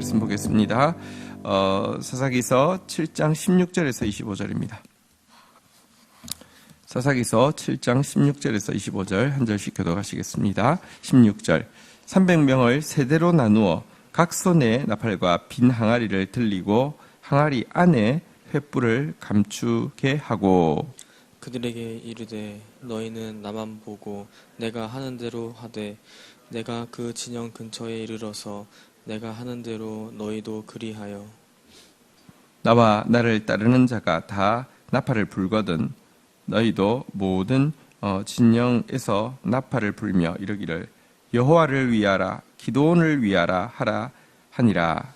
말씀 보겠습니다. 사사기서 7장 16절에서 25절입니다. 사사기서 7장 16절에서 25절 한 절씩 교독하시겠습니다. 16절 300명을 세대로 나누어 각 손에 나팔과 빈 항아리를 들리고 항아리 안에 횃불을 감추게 하고 그들에게 이르되 너희는 나만 보고 내가 하는 대로 하되 내가 그 진영 근처에 이르러서 내가 하는 대로 너희도 그리하여 나와 나를 따르는 자가 다 나팔을 불거든 너희도 모든 진영에서 나팔을 불며 이르기를 여호와를 위하라 기드온을 위하라 하라 하니라.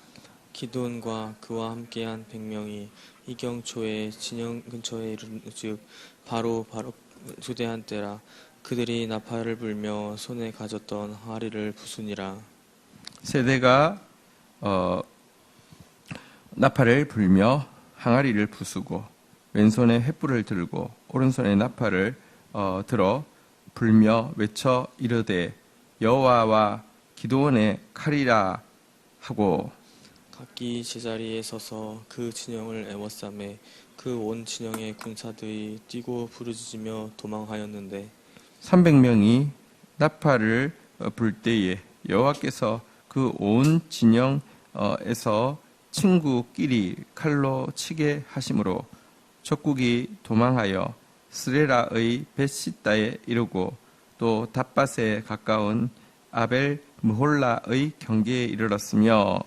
기드온과 그와 함께한 100명이 이경초에 진영 근처에 이르즉 바로 두대한 때라. 그들이 나팔을 불며 손에 가졌던 항아리를 부수니라. 세대가 나팔을 불며 항아리를 부수고 왼손에 횃불을 들고 오른손에 나팔을 들어 불며 외쳐 이르되 여호와와 기드온의 칼이라 하고 각기 제자리에 서서 그 진영을 애워싸매 그 온 진영의 군사들이 뛰고 부르짖으며 도망하였는데 300명이 나팔을 불 때에 여호와께서 그 온 진영에서 친구끼리 칼로 치게 하심으로 적국이 도망하여 스레라의 벳시다에 이르고 또 답밭에 가까운 아벨 무홀라의 경계에 이르렀으며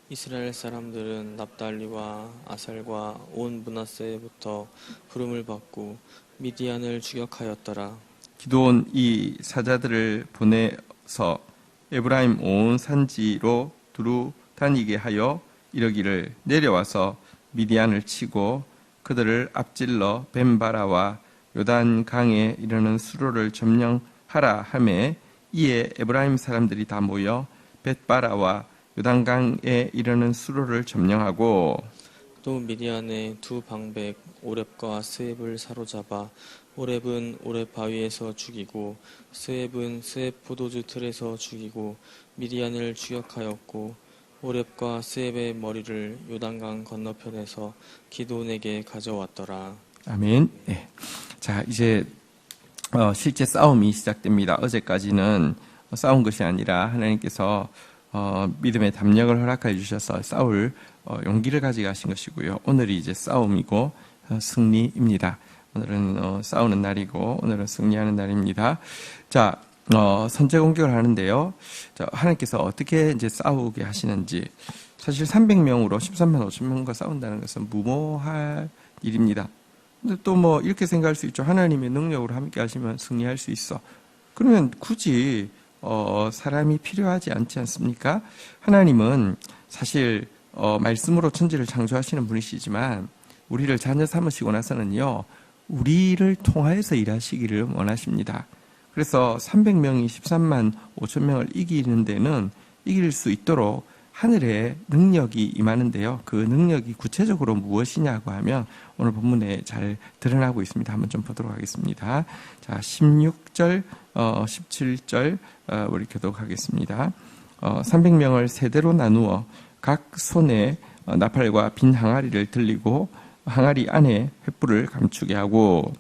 이스라엘 사람들은 납달리와 아살과 온 므낫세부터 부름을 받고 미디안을 추격하였더라. 기드온 이 사자들을 보내서 에브라임 온 산지로 두루 다니게 하여 이르기를 내려와서 미디안을 치고 그들을 앞질러 벤바라와 요단 강에 이르는 수로를 점령하라 하매 이에 에브라임 사람들이 다 모여 벳바라와 요단강에 이르는 수로를 점령하고 또 미디안의 두 방백 오렙과 스앱을 사로잡아 오렙은 오렙 바위에서 죽이고 스앱은 스앱 포도주 틀에서 죽이고 미디안을 추격하였고 오렙과 스앱의 머리를 요단강 건너편에서 기드온에게 가져왔더라. 아멘. 네. 자, 이제 실제 싸움이 시작됩니다. 어제까지는 싸운 것이 아니라 하나님께서 믿음의 담력을 허락해 주셔서 싸울 용기를 가져가신 것이고요. 오늘이 이제 싸움이고 승리입니다. 오늘은 싸우는 날이고 오늘은 승리하는 날입니다. 자, 선제 공격을 하는데요. 자, 하나님께서 어떻게 이제 싸우게 하시는지 사실 300명으로 13만 5천 명과 싸운다는 것은 무모할 일입니다. 근데 또 뭐 이렇게 생각할 수 있죠. 하나님의 능력으로 함께 하시면 승리할 수 있어. 그러면 굳이 사람이 필요하지 않지 않습니까? 하나님은 사실 말씀으로 천지를 창조하시는 분이시지만 우리를 자녀 삼으시고 나서는요. 우리를 통하여서 일하시기를 원하십니다. 그래서 300명이 13만 5천 명을 이기는 데는 이길 수 있도록 하늘의 능력이 임하는데요. 그 능력이 구체적으로 무엇이냐고 하면 오늘 본문에 잘 드러나고 있습니다. 한번 좀 보도록 하겠습니다. 자, 16절, 17절 우리 교독하겠습니다. 300명을 세대로 나누어 각 손에 나팔과 빈 항아리를 들리고 항아리 안에 횃불을 감추게 하고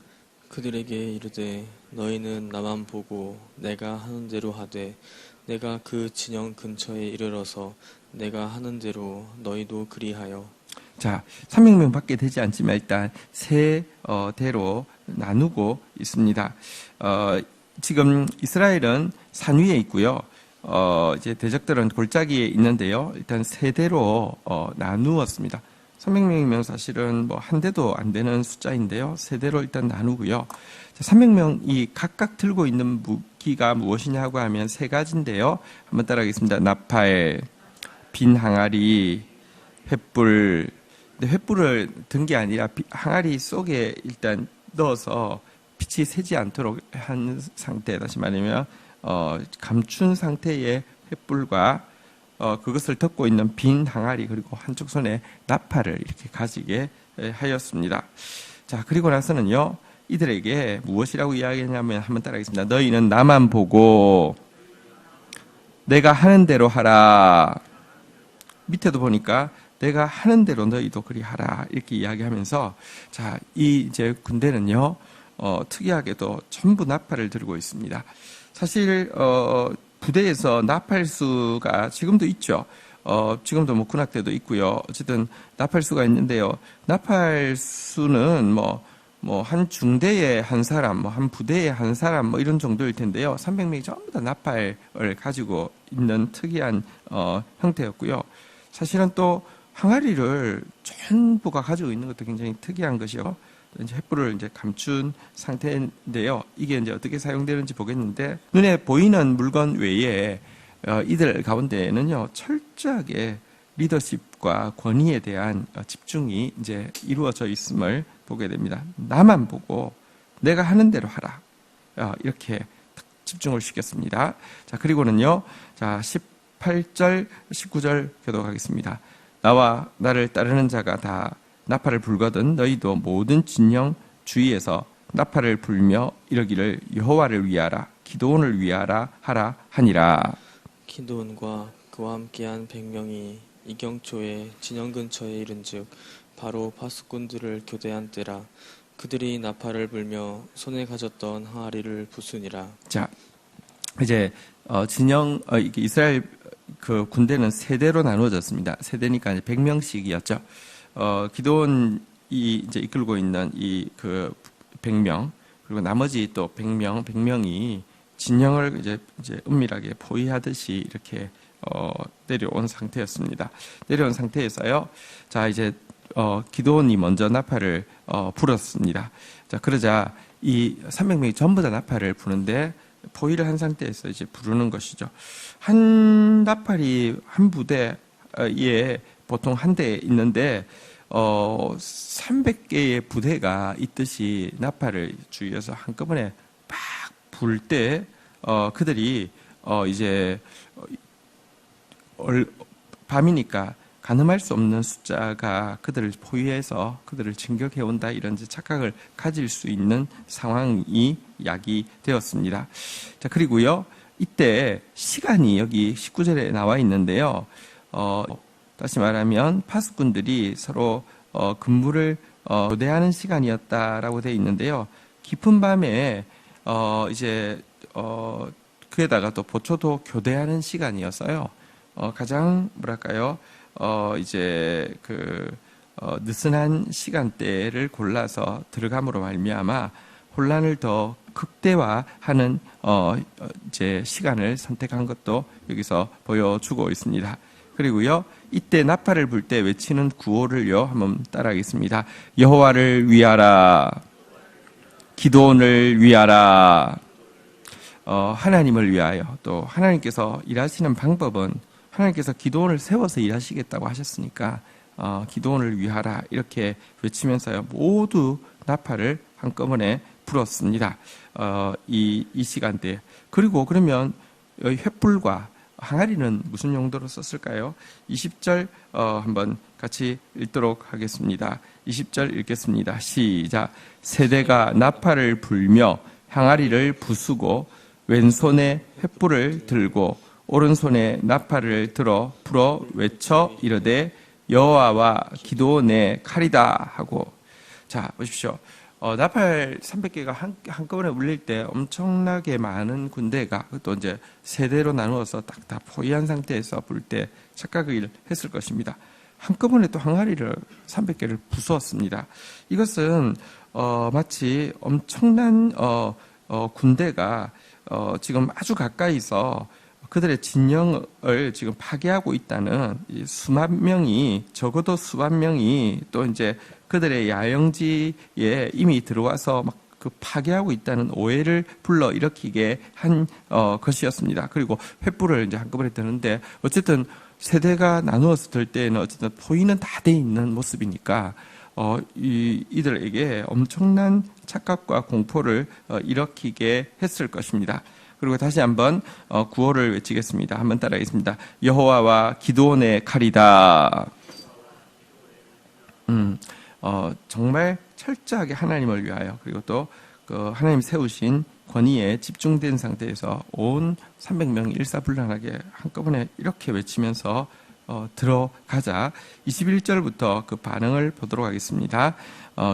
그들에게 이르되 너희는 나만 보고 내가 하는 대로 하되 내가 그 진영 근처에 이르러서 내가 하는 대로 너희도 그리하여. 자, 300명 밖에 되지 않지만 일단 세 대로 나누고 있습니다. 지금 이스라엘은 산 위에 있고요. 이제 대적들은 골짜기에 있는데요. 일단 세 대로 나누었습니다. 300명이면 사실은 뭐 한 대도 안 되는 숫자인데요. 세 대로 일단 나누고요. 300명이 각각 들고 있는 무기가 무엇이냐고 하면 세 가지인데요. 한번 따라하겠습니다. 나팔, 빈 항아리, 횃불. 근데 횃불을 든 게 아니라 항아리 속에 일단 넣어서 빛이 새지 않도록 한 상태, 다시 말하면 감춘 상태의 횃불과 그것을 덮고 있는 빈 항아리 그리고 한쪽 손에 나팔을 이렇게 가지게 하였습니다. 자, 그리고 나서는요. 이들에게 무엇이라고 이야기하냐면 한번 따라하겠습니다. 너희는 나만 보고 내가 하는 대로 하라. 밑에도 보니까 내가 하는 대로 너희도 그리하라 이렇게 이야기하면서 자, 이 이제 군대는요 특이하게도 전부 나팔을 들고 있습니다. 사실 부대에서 나팔수가 지금도 있죠. 지금도 뭐 군악대도 있고요. 어쨌든 나팔수가 있는데요. 나팔수는 한 중대에 한 사람, 한 부대에 한 사람, 이런 정도일 텐데요. 300명이 전부 다 나팔을 가지고 있는 특이한, 형태였고요. 사실은 또 항아리를 전부가 가지고 있는 것도 굉장히 특이한 것이요. 이제 횃불을 이제 감춘 상태인데요. 이게 이제 어떻게 사용되는지 보겠는데, 눈에 보이는 물건 외에, 이들 가운데에는요, 철저하게 리더십과 권위에 대한 집중이 이제 이루어져 있음을 보게 됩니다. 나만 보고 내가 하는 대로 하라. 이렇게 집중을 시켰습니다. 자, 그리고는요, 자, 18절, 19절 교독하겠습니다. 나와 나를 따르는 자가 다 나팔을 불거든 너희도 모든 진영 주위에서 나팔을 불며 이러기를 여호와를 위하라, 기도원을 위하라 하라 하니라. 기드온과 그와 함께한 100명이 이경초에 진영 근처에 이른즉 바로 파수꾼들을 교대한 때라. 그들이 나팔을 불며 손에 가졌던 항아리를 부수니라. 자, 이제 이게 이스라엘 그 군대는 세대로 나누어졌습니다. 세대니까 이제 100명씩이었죠. 기드온이 이제 이끌고 있는 이 그 100명, 그리고 나머지 또 100명이 진영을 이제 은밀하게 포위하듯이 이렇게 내려온 상태였습니다. 내려온 상태에서요. 자, 이제 기드온이 먼저 나팔을 불었습니다. 자, 그러자 이 300명이 전부 다 나팔을 부는데 포위를 한 상태에서 이제 부르는 것이죠. 한 나팔이 한 부대에 보통 한 대 있는데 300개의 부대가 있듯이 나팔을 주위에서 한꺼번에 막 불 때 그들이 이제 밤이니까 가늠할 수 없는 숫자가 그들을 포위해서 그들을 진격해온다 이런 착각을 가질 수 있는 상황이 야기되었습니다. 자, 그리고요, 이때 시간이 여기 19절에 나와 있는데요. 다시 말하면 파수꾼들이 서로 근무를 교대하는 시간이었다라고 되어 있는데요. 깊은 밤에 그에다가 또 보초도 교대하는 시간이었어요. 가장 뭐랄까요? 느슨한 시간대를 골라서 들어감으로 말미암아 혼란을 더 극대화하는 시간을 선택한 것도 여기서 보여주고 있습니다. 그리고요, 이때 나팔을 불 때 외치는 구호를요 한번 따라하겠습니다. 여호와를 위하라, 기도원을 위하라. 하나님을 위하여, 또 하나님께서 일하시는 방법은 하나님께서 기도원을 세워서 일하시겠다고 하셨으니까 기도원을 위하라 이렇게 외치면서요 모두 나팔을 한꺼번에 불었습니다. 이 시간대에. 그리고 그러면 횃불과 항아리는 무슨 용도로 썼을까요? 20절 한번 같이 읽도록 하겠습니다. 20절 읽겠습니다. 시작. 세대가 나팔을 불며 항아리를 부수고 왼손에 횃불을 들고 오른손에 나팔을 들어 불어 외쳐 이르되 여호와와 기도원의 칼이다 하고. 자, 보십시오. 나팔 300개가 한꺼번에 울릴 때 엄청나게 많은 군대가 또 이제 세대로 나누어서 딱 다 포위한 상태에서 불 때 착각을 했을 것입니다. 한꺼번에 또 항아리를 300개를 부수었습니다. 이것은 마치 엄청난 군대가 지금 아주 가까이서 그들의 진영을 지금 파괴하고 있다는 수만 명이, 적어도 수만 명이 또 이제 그들의 야영지에 이미 들어와서 막 그 파괴하고 있다는 오해를 불러 일으키게 한 것이었습니다. 그리고 횃불을 이제 한꺼번에 드는데 어쨌든 세대가 나누어서 들 때에는 어쨌든 포위는 다 돼 있는 모습이니까 이들에게 엄청난 착각과 공포를 일으키게 했을 것입니다. 그리고 다시 한번 구호를 외치겠습니다. 한번 따라하겠습니다. 여호와와 기도원의 칼이다. 정말 철저하게 하나님을 위하여, 그리고 또 그 하나님 세우신 권위에 집중된 상태에서 온 300명이 일사불란하게 한꺼번에 이렇게 외치면서 들어가자 21절부터 그 반응을 보도록 하겠습니다.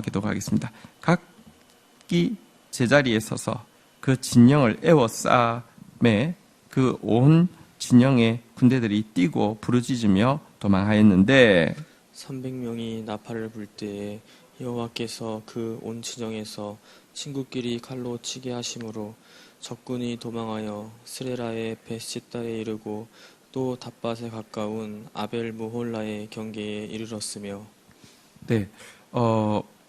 기도하겠습니다. 각기 제자리에 서서 그 진영을 에워싸매 그 온 진영의 군대들이 뛰고 부르짖으며 도망하였는데 300명이 나팔을 불 때에 여호와께서 그 온 진영에서 친구끼리 칼로 치게 하심으로 적군이 도망하여 스레라의 벳시다에 이르고 또 답밭에 가까운 아벨 무홀라의 경계에 이르렀으며 네,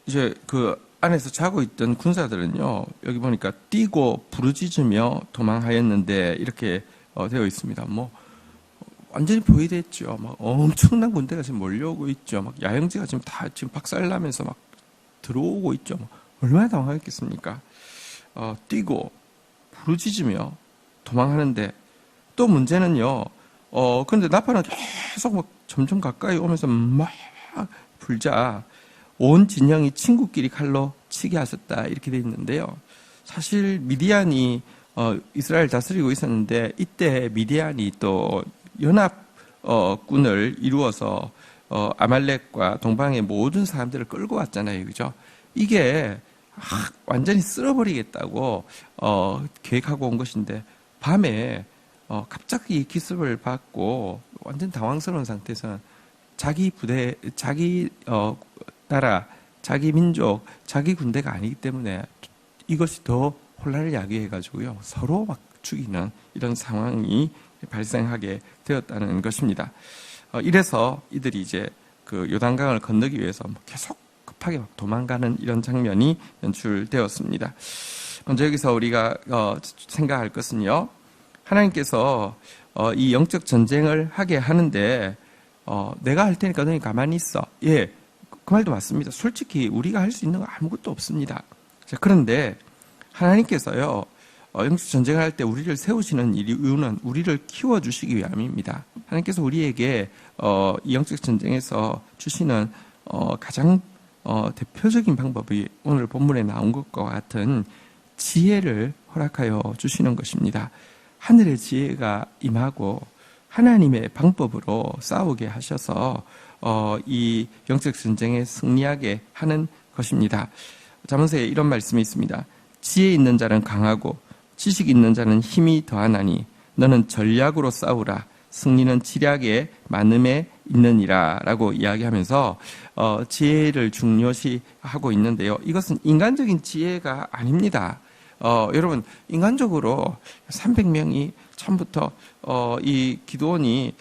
이제 그 안에서 자고 있던 군사들은요, 여기 보니까 뛰고 부르짖으며 도망하였는데 이렇게 되어 있습니다. 뭐 완전히 포위됐죠. 막 엄청난 군대가 지금 몰려오고 있죠. 막 야영지가 지금 다 지금 박살나면서 막 들어오고 있죠. 뭐 얼마나 당황했겠습니까? 뛰고 부르짖으며 도망하는데 또 문제는요. 그런데 나팔은 계속 막 점점 가까이 오면서 막 불자 온 진영이 친구끼리 칼로 치게 하셨다 이렇게 돼 있는데요. 사실 미디안이 이스라엘 다스리고 있었는데 이때 미디안이 또 연합군을 이루어서 아말렉과 동방의 모든 사람들을 끌고 왔잖아요, 그죠? 이게 완전히 쓸어버리겠다고 계획하고 온 것인데 밤에 갑자기 기습을 받고 완전 당황스러운 상태에서 자기 부대, 자기 나라, 자기 민족, 자기 군대가 아니기 때문에 이것이 더 혼란을 야기해가지고요 서로 막 죽이는 이런 상황이 발생하게 되었다는 것입니다. 이래서 이들이 이제 그 요단강을 건너기 위해서 계속 급하게 막 도망가는 이런 장면이 연출되었습니다. 먼저 여기서 우리가 생각할 것은요, 하나님께서 이 영적 전쟁을 하게 하는데 내가 할 테니까 너희 가만히 있어. 예, 그 말도 맞습니다. 솔직히 우리가 할 수 있는 거 아무것도 없습니다. 자, 그런데 하나님께서요, 영적 전쟁을 할 때 우리를 세우시는 이유는 우리를 키워주시기 위함입니다. 하나님께서 우리에게 이 영적 전쟁에서 주시는 가장 대표적인 방법이 오늘 본문에 나온 것과 같은 지혜를 허락하여 주시는 것입니다. 하늘의 지혜가 임하고 하나님의 방법으로 싸우게 하셔서 이 영적 전쟁에 승리하게 하는 것입니다. 잠언서에 이런 말씀이 있습니다. 지혜 있는 자는 강하고 지식 있는 자는 힘이 더하나니 너는 전략으로 싸우라. 승리는 지략에 많음에 있느니라 라고 이야기하면서 지혜를 중요시하고 있는데요. 이것은 인간적인 지혜가 아닙니다. 여러분, 인간적으로 300명이 처음부터 이 기드온이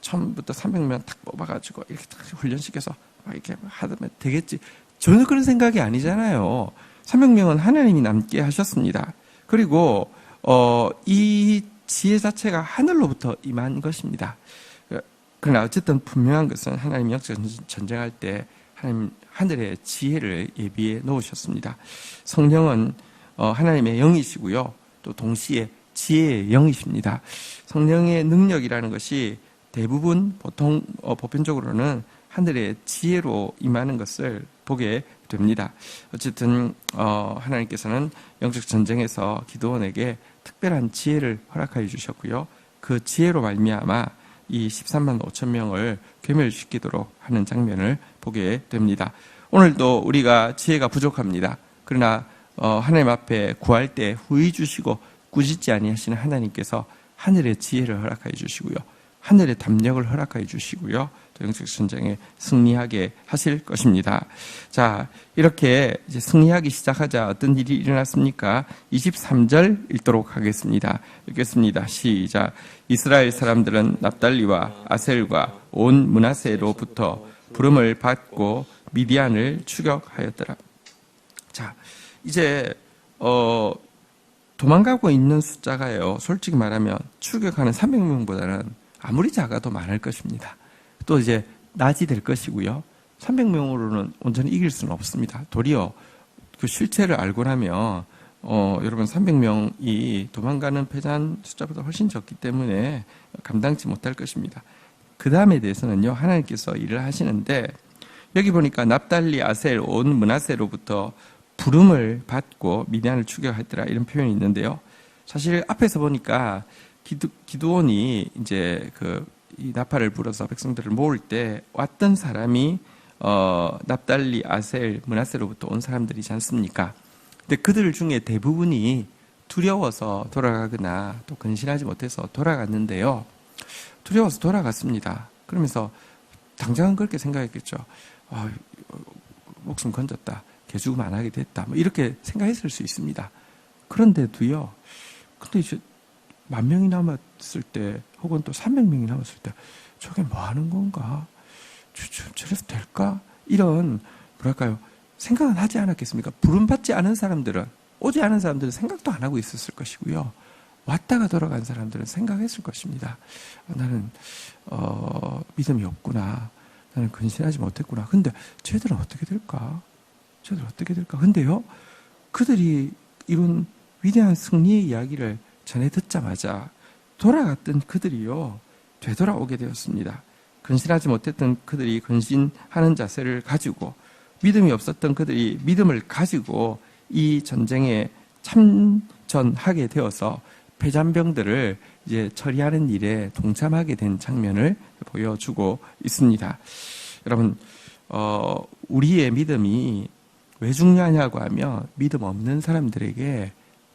처음부터 300명 딱 뽑아가지고 이렇게 딱 훈련시켜서 막 이렇게 하면 되겠지. 전혀 그런 생각이 아니잖아요. 300명은 하나님이 남게 하셨습니다. 그리고 이 지혜 자체가 하늘로부터 임한 것입니다. 그러나 어쨌든 분명한 것은 하나님 영적 전쟁할 때 하나님 하늘의 지혜를 예비해 놓으셨습니다. 성령은 하나님의 영이시고요. 또 동시에 지혜의 영이십니다. 성령의 능력이라는 것이 대부분 보편적으로는 하늘의 지혜로 임하는 것을 보게 됩니다. 어쨌든 하나님께서는 영적 전쟁에서 기드온에게 특별한 지혜를 허락하여 주셨고요. 그 지혜로 말미암아 이 13만 5천 명을 괴멸시키도록 하는 장면을 보게 됩니다. 오늘도 우리가 지혜가 부족합니다. 그러나 하나님 앞에 구할 때 후히 주시고 꾸짖지 아니하시는 하나님께서 하늘의 지혜를 허락하여 주시고요. 하늘의 담력을 허락하여 주시고요. 또 영적 전쟁에 승리하게 하실 것입니다. 자, 이렇게 이제 승리하기 시작하자 어떤 일이 일어났습니까? 23절 읽도록 하겠습니다. 읽겠습니다. 시작. 이스라엘 사람들은 납달리와 아셀과 온 므낫세로부터 부름을 받고 미디안을 추격하였더라. 자, 이제 도망가고 있는 숫자가요, 솔직히 말하면 추격하는 300명보다는 아무리 작아도 많을 것입니다. 또 이제 낮이 될 것이고요. 300명으로는 온전히 이길 수는 없습니다. 도리어 그 실체를 알고 나면 여러분 300명이 도망가는 패잔 숫자보다 훨씬 적기 때문에 감당치 못할 것입니다. 그 다음에 대해서는요, 하나님께서 일을 하시는데 여기 보니까 납달리, 아셀, 온 므낫세로부터 부름을 받고 미디안을 추격하더라 이런 표현이 있는데요. 사실 앞에서 보니까 기드온이 이제 그 이 나팔을 불어서 백성들을 모을 때 왔던 사람이 납달리, 아셀, 므낫세로부터 온 사람들이지 않습니까? 근데 그들 중에 대부분이 두려워서 돌아가거나 또 근신하지 못해서 돌아갔는데요. 두려워서 돌아갔습니다. 그러면서 당장은 그렇게 생각했겠죠. 목숨 건졌다. 개죽음 안 하게 됐다. 뭐 이렇게 생각했을 수 있습니다. 그런데도요. 근데 이제 10,000명이 남았을 때 혹은 또 300명이 남았을 때 저게 뭐 하는 건가? 저래서 될까? 이런 뭐랄까요? 생각은 하지 않았겠습니까? 부름받지 않은 사람들은, 오지 않은 사람들은 생각도 안 하고 있었을 것이고요. 왔다가 돌아간 사람들은 생각했을 것입니다. 나는 믿음이 없구나. 나는 근신하지 못했구나. 근데 쟤들은 어떻게 될까? 쟤들 어떻게 될까? 근데요, 그들이 이룬 위대한 승리의 이야기를 전해 듣자마자 돌아갔던 그들이요, 되돌아오게 되었습니다. 근신하지 못했던 그들이 근신하는 자세를 가지고, 믿음이 없었던 그들이 믿음을 가지고 이 전쟁에 참전하게 되어서 패잔병들을 이제 처리하는 일에 동참하게 된 장면을 보여주고 있습니다. 여러분, 우리의 믿음이 왜 중요하냐고 하면 믿음 없는 사람들에게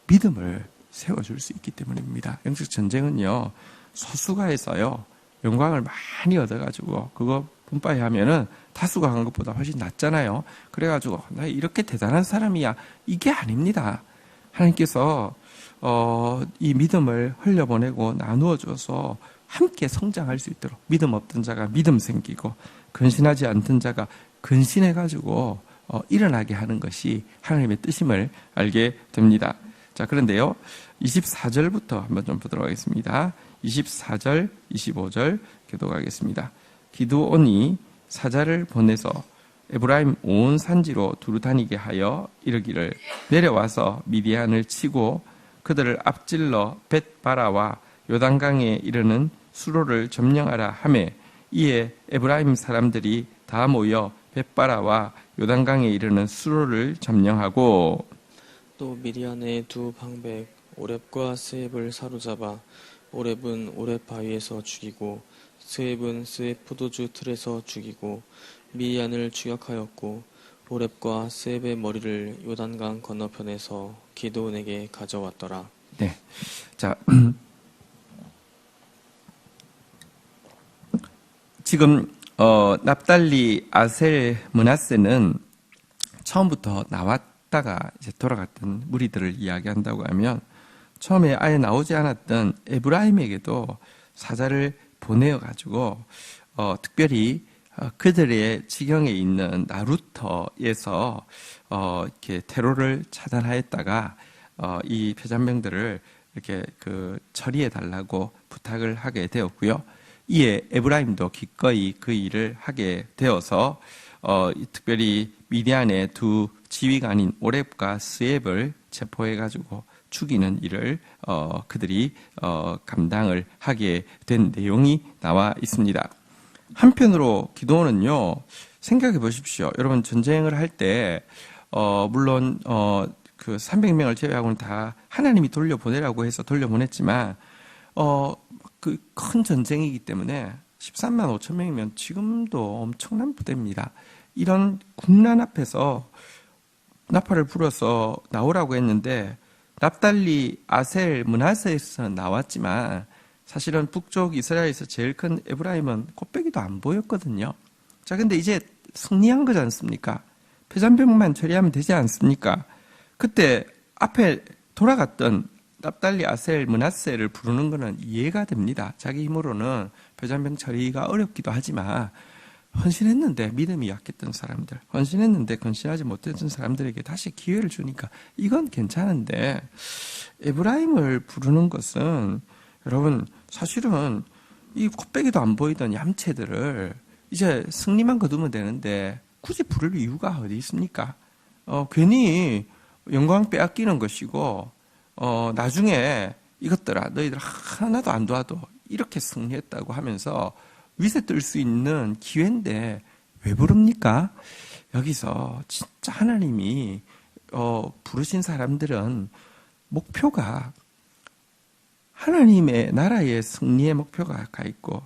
믿음을 세워줄 수 있기 때문입니다. 영적 전쟁은요, 소수가 해서요, 영광을 많이 얻어가지고 그거 분파해 하면은 다수가 한 것보다 훨씬 낫잖아요. 그래가지고 나 이렇게 대단한 사람이야, 이게 아닙니다. 하나님께서 이 믿음을 흘려보내고 나누어 줘서 함께 성장할 수 있도록, 믿음 없던 자가 믿음 생기고 근신하지 않던 자가 근신해가지고 일어나게 하는 것이 하나님의 뜻임을 알게 됩니다. 자, 그런데요, 24절부터 한번 좀 보도록 하겠습니다. 24절, 25절 교독하겠습니다. 기드온이 사자를 보내서 에브라임 온 산지로 두루 다니게 하여 이르기를, 내려와서 미디안을 치고 그들을 앞질러 벳바라와 요단강에 이르는 수로를 점령하라 하매, 이에 에브라임 사람들이 다 모여 벳바라와 요단강에 이르는 수로를 점령하고, 또 미디안의 두 방백 오렙과 스앱을 사로잡아 오렙은 오렙 바위에서 죽이고 스앱은 스앱 포도주 틀에서 죽이고 미디안을 추격하였고, 오렙과 스앱의 머리를 요단강 건너편에서 기드온에게 가져왔더라. 네. 자, 지금 납달리, 아셀, 므낫세는 처음부터 나왔다가 이제 돌아갔던 무리들을 이야기한다고 하면, 처음에 아예 나오지 않았던 에브라임에게도 사자를 보내어가지고 특별히 그들의 지경에 있는 나루터에서 이렇게 테러를 차단하였다가 이 패잔병들을 이렇게 처리해 달라고 부탁을 하게 되었고요. 이에 에브라임도 기꺼이 그 일을 하게 되어서 특별히 미디안의 두 지휘관인 오렙과 스앱을 체포해가지고 죽이는 일을 그들이 감당을 하게 된 내용이 나와 있습니다. 한편으로 기드온은요, 생각해 보십시오. 여러분, 전쟁을 할 때 물론 그 300명을 제외하고는 다 하나님이 돌려보내라고 해서 돌려보냈지만 그 큰 전쟁이기 때문에 13만 5천 명이면 지금도 엄청난 부대입니다. 이런 국난 앞에서 나팔을 불어서 나오라고 했는데, 납달리, 아셀, 므낫세에서는 나왔지만 사실은 북쪽 이스라엘에서 제일 큰 에브라임은 곱빼기도 안 보였거든요. 자, 근데 이제 승리한 거지 않습니까? 패잔병만 처리하면 되지 않습니까? 그때 앞에 돌아갔던 납달리, 아셀, 므낫세를 부르는 것은 이해가 됩니다. 자기 힘으로는 패잔병 처리가 어렵기도 하지만 헌신했는데 믿음이 약했던 사람들, 헌신했는데 헌신하지 못했던 사람들에게 다시 기회를 주니까 이건 괜찮은데, 에브라임을 부르는 것은 여러분 사실은 이 콧배기도 안 보이던 얌체들을 이제 승리만 거두면 되는데 굳이 부를 이유가 어디 있습니까? 괜히 영광 빼앗기는 것이고, 나중에 이것들아 너희들 하나도 안 도와도 이렇게 승리했다고 하면서 위세 뜰 수 있는 기회인데 왜 부릅니까? 여기서 진짜 하나님이 부르신 사람들은 목표가 하나님의 나라의 승리의 목표가 가 있고,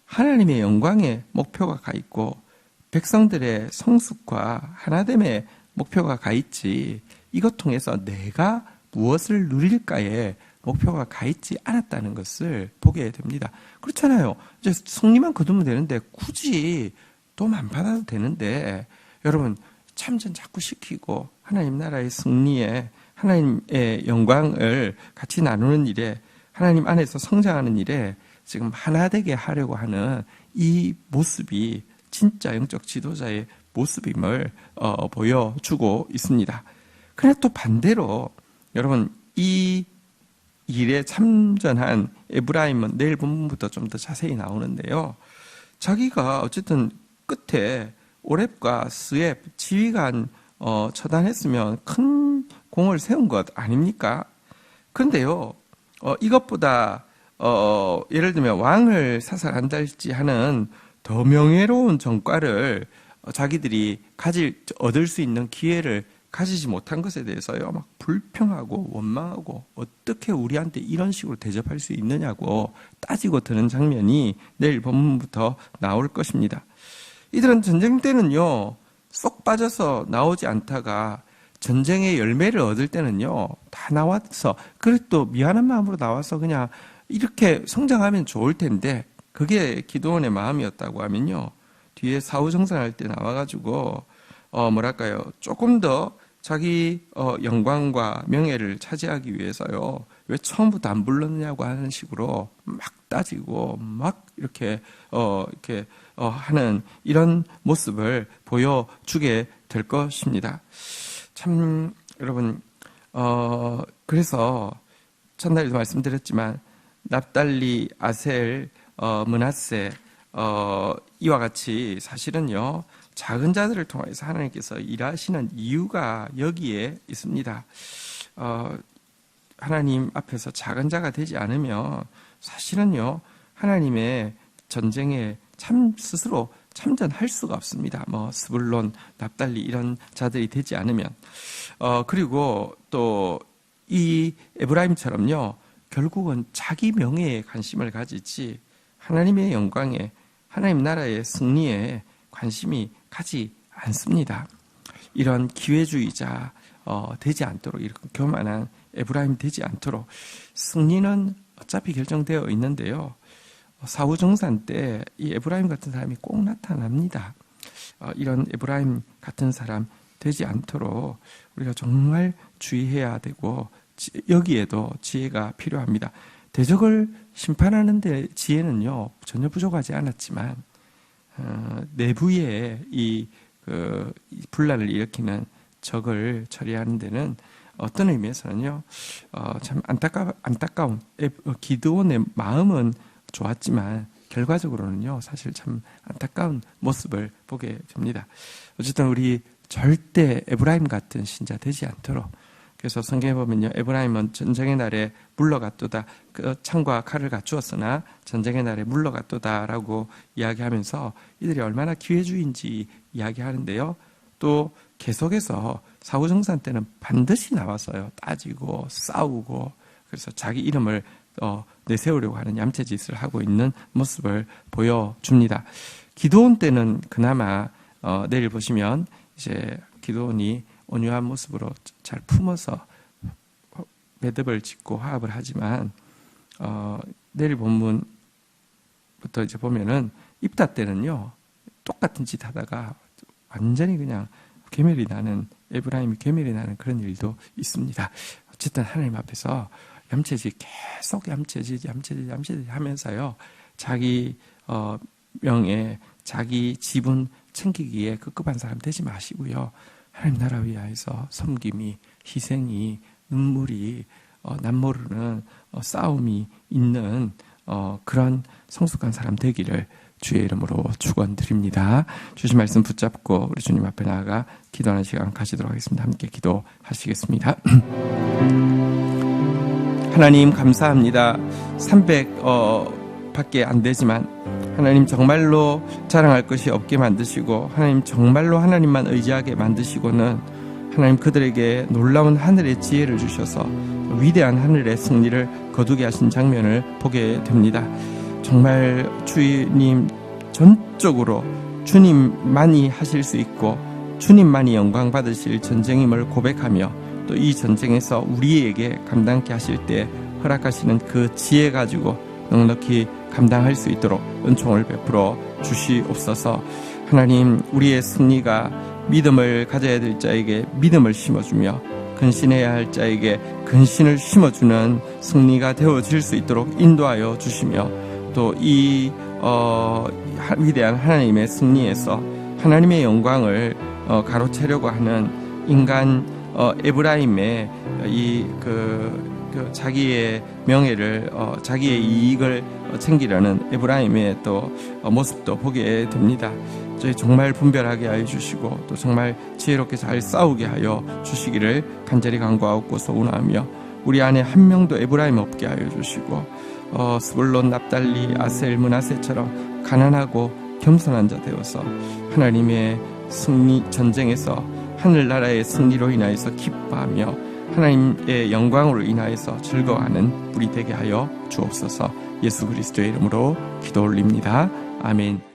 하나님의 영광에 목표가 가 있고 백성들의 성숙과 하나됨의 목표가 가 있지, 이것 통해서 내가 무엇을 누릴까에 목표가 가 있지 않았다는 것을 보게 됩니다. 그렇잖아요. 이제 승리만 거두면 되는데 굳이 돈 안 받아도 되는데, 여러분 참전 자꾸 시키고 하나님 나라의 승리에 하나님의 영광을 같이 나누는 일에, 하나님 안에서 성장하는 일에 지금 하나 되게 하려고 하는 이 모습이 진짜 영적 지도자의 모습임을 보여주고 있습니다. 그러나 또 반대로 여러분, 이 일에 참전한 에브라임은 내일 본문부터 좀 더 자세히 나오는데요. 자기가 어쨌든 끝에 오렙과 스엡 지휘관 처단했으면 큰 공을 세운 것 아닙니까? 그런데요, 이것보다 예를 들면 왕을 사살한달지 하는 더 명예로운 전과를 자기들이 얻을 수 있는 기회를 가지지 못한 것에 대해서요, 막 불평하고 원망하고 어떻게 우리한테 이런 식으로 대접할 수 있느냐고 따지고 드는 장면이 내일 본문부터 나올 것입니다. 이들은 전쟁 때는요, 쏙 빠져서 나오지 않다가 전쟁의 열매를 얻을 때는요, 다 나와서, 그래 또 미안한 마음으로 나와서 그냥 이렇게 성장하면 좋을 텐데, 그게 기드온의 마음이었다고 하면요, 뒤에 사후정산할 때 나와가지고 조금 더 자기 영광과 명예를 차지하기 위해서요, 왜 처음부터 안 불렀느냐고 하는 식으로 막 따지고 막 이렇게 하는 이런 모습을 보여주게 될 것입니다. 참 여러분, 그래서 첫날에도 말씀드렸지만 납달리, 아셀, 므낫세, 이와 같이 사실은요, 작은 자들을 통해서 하나님께서 일하시는 이유가 여기에 있습니다. 하나님 앞에서 작은 자가 되지 않으면 사실은요, 하나님의 전쟁에 스스로 참전할 수가 없습니다. 스불론, 납달리 이런 자들이 되지 않으면. 그리고 또 이 에브라임처럼요, 결국은 자기 명예에 관심을 가지지 하나님의 영광에, 하나님 나라의 승리에 관심이 가지 않습니다. 이런 기회주의자 되지 않도록, 이렇게 교만한 에브라임 되지 않도록, 승리는 어차피 결정되어 있는데요, 사후정산 때 이 에브라임 같은 사람이 꼭 나타납니다. 이런 에브라임 같은 사람 되지 않도록 우리가 정말 주의해야 되고, 여기에도 지혜가 필요합니다. 대적을 심판하는 데 지혜는요, 전혀 부족하지 않았지만 내부에 이 분란을 일으키는 적을 처리하는 데는 어떤 의미에서는요, 참 안타까운 기드온의 마음은 좋았지만 결과적으로는요, 사실 참 안타까운 모습을 보게 됩니다. 어쨌든 우리 절대 에브라임 같은 신자 되지 않도록, 그래서 성경에 보면요, 에브라임은 전쟁의 날에 물러갔도다, 그 창과 칼을 갖추었으나 전쟁의 날에 물러갔도다라고 이야기하면서 이들이 얼마나 기회주의인지 이야기하는데요, 또 계속해서 사후정산 때는 반드시 나와서요, 따지고 싸우고, 그래서 자기 이름을 내세우려고 하는 얌체짓을 하고 있는 모습을 보여줍니다. 기드온 때는 그나마 내일 보시면 이제 기드온이 온유한 모습으로 잘 품어서 매듭을 짓고 화합을 하지만, 내일 본문부터 이제 보면은 입다 때는요, 똑같은 짓 하다가 완전히 그냥 괴멸이 나는, 에브라임이 괴멸이 나는 그런 일도 있습니다. 어쨌든 하나님 앞에서 계속 얌체짓 하면서요, 자기 명예, 자기 지분 챙기기에 급급한 사람 되지 마시고요, 하나님 나라 위하여서 섬김이, 희생이, 눈물이, 남모르는 싸움이 있는 그런 성숙한 사람 되기를 주의 이름으로 축원드립니다. 주신 말씀 붙잡고 우리 주님 앞에 나아가 기도하는 시간 가지도록 하겠습니다. 함께 기도하시겠습니다. 하나님 감사합니다. 300밖에 안 되지만 하나님 정말로 자랑할 것이 없게 만드시고, 하나님 정말로 하나님만 의지하게 만드시고는 하나님 그들에게 놀라운 하늘의 지혜를 주셔서 위대한 하늘의 승리를 거두게 하신 장면을 보게 됩니다. 정말 주님 전적으로 주님만이 하실 수 있고 주님만이 영광 받으실 전쟁임을 고백하며 또 이 전쟁에서 우리에게 감당케 하실 때 허락하시는 그 지혜 가지고 넉넉히 감당할 수 있도록 은총을 베풀어 주시옵소서. 하나님, 우리의 승리가 믿음을 가져야 될 자에게 믿음을 심어주며 근신해야 할 자에게 근신을 심어주는 승리가 되어질 수 있도록 인도하여 주시며 또 이 위대한 하나님의 승리에서 하나님의 영광을 가로채려고 하는 인간 에브라임의 그 자기의 명예를 자기의 이익을 챙기려는 에브라임의 또 모습도 보게 됩니다. 저희 정말 분별하게 하여 주시고 또 정말 지혜롭게 잘 싸우게 하여 주시기를 간절히 간구하고 소원하며 우리 안에 한 명도 에브라임 없게 하여 주시고 스불론, 납달리, 아셀, 므낫세처럼 가난하고 겸손한 자 되어서 하나님의 승리 전쟁에서 하늘나라의 승리로 인하여서 기뻐하며 하나님의 영광으로 인하여서 즐거워하는 우리 되게 하여 주옵소서. 예수 그리스도의 이름으로 기도 올립니다. 아멘.